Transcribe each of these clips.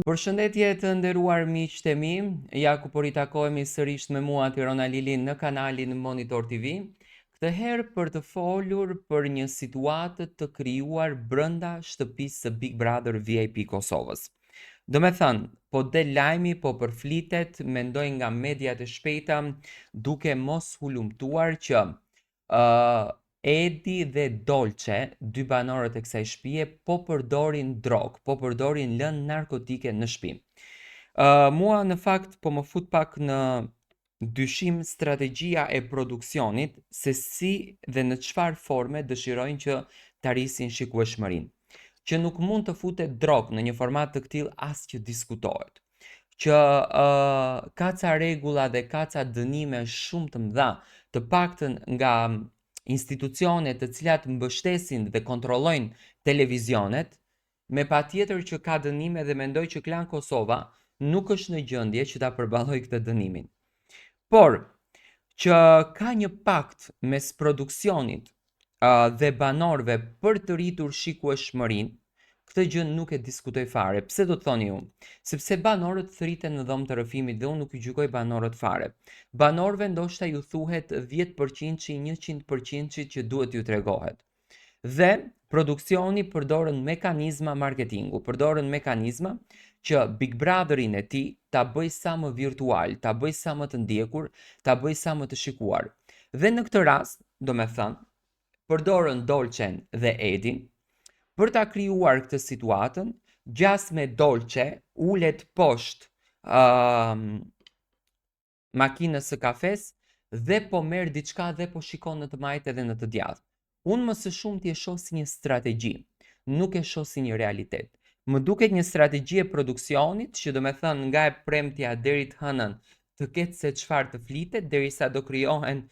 Përshëndetje të nderuar miqtë e mi, ja ku po ritakohemi sërish me mua Tirona Lilin në kanalin Monitor TV, këtë herë për të folur për një situatë të krijuar brenda shtëpisë së Big Brother VIP Kosovës. Do me thënë, po del lajmi, po përflitet, mendoj nga mediat e shpejta, duke mos hulumtuar që Edi dhe Dolce, dy banorët e kësaj shtëpie, po përdorin drogë, po përdorin lënë narkotike në shtëpi. Mua në fakt po më fut pak në dyshim strategjia e produksionit se si dhe në çfarë forme dëshirojnë që të arrisin shikueshmërinë. Që nuk mund të futet drogë në një format të tillë as që diskutohet. Që ka ca rregulla dhe ka ca dënime shumë të mëdha, të paktën nga institucionet të cilat mbështesin dhe kontrollojnë televizionet, me patjetër që ka dënime dhe mendoj që Klan Kosova nuk është në gjendje që ta përballojë këtë dënimin. Por që ka një pakt mes produksionit dhe banorëve për të rritur shikueshmërinë, këtë gjë nuk e diskutoj fare. Pse do të thoni ju? Sepse banorët thriten në dhomë të rrëfimit dhe unë nuk i gjykoj banorët fare. Banorëve ndoshta ju thuhet 10%, 100% që duhet ju tregohet. Dhe produksioni përdorën mekanizma marketingu, përdorën mekanizma që Big Brotherin e tij ta bëj sa më virtual, ta bëj sa më të ndjekur, ta bëj sa më të shikuar. Dhe në këtë rast, do me thënë, përdorën Dolcen dhe Edin për ta krijuar këtë situatën, gjas me Dolce ulet poshtë makinës së kafes dhe po merr diçka dhe po shikon në të majtë edhe në të djathtë. Unë më së shumti e shoh si një strategji, nuk e shoh si një realitet. Më duket një strategji e produksionit që do me thënë nga e premtja deri të hënën të ketë se çfarë të flitet derisa do krijohen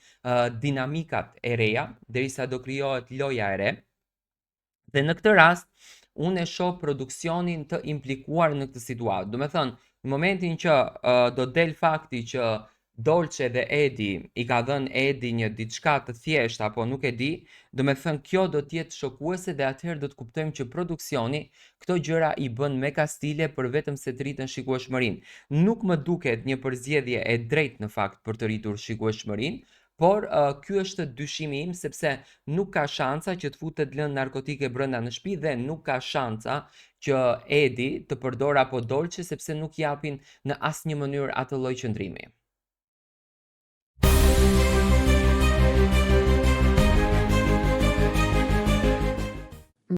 dinamikat e reja, derisa do krijohet loja e re. Dhe në këtë rast, unë e shoh produksionin të implikuar në këtë situatë. Do me thënë, në momentin që do del fakti që Dolce dhe Edi i ka dhënë Edi një diçka të thjeshtë apo nuk e di, do me thënë kjo do t'jetë shokuese dhe atëherë do të kuptojmë që produksioni këto gjëra i bën me kastile për vetëm se të rritën shikueshmërinë. Nuk më duket një përzgjedhje e drejtë në fakt për të rritur shikueshmërinë, por ky është dyshimi im sepse nuk ka shansa që të futet lënë narkotike brenda në shtëpi dhe nuk ka shansa që Edi të përdor apo Dolce sepse nuk japin në asnjë mënyrë atë lloj qëndrimi.